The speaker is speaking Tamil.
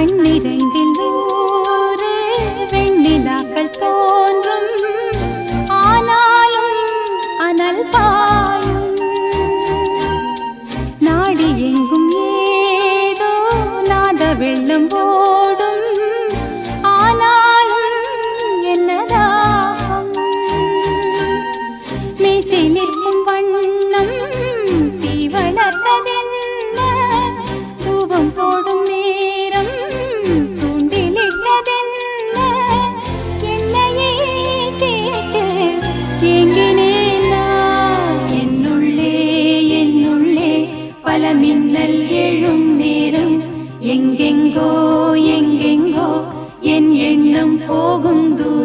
கண்ணிரண்டில் நூறு வெண்ணிலாக்கள் தோன்றும், ஆனாலும் அனல் பாயும். நாடி எங்கும் ஏதோ நாத வெள்ளம் ஓடும், ஆனாலும் என்னதாகும். மீசை நிற்கும் வண்ணம் தீ வளர்த்ததென்ன, தூபம் போடும் நேரம் தூண்டிலிட்டதென்ன. என்னையே கேட்டு ஏங்கினேன் நான், என்னுள்ளே என்னுள்ளே பல மின்னல் எழும் நேரம். எங்கெங்கோ எங்கெங்கோ என் எண்ணம் போகும் தூரம்.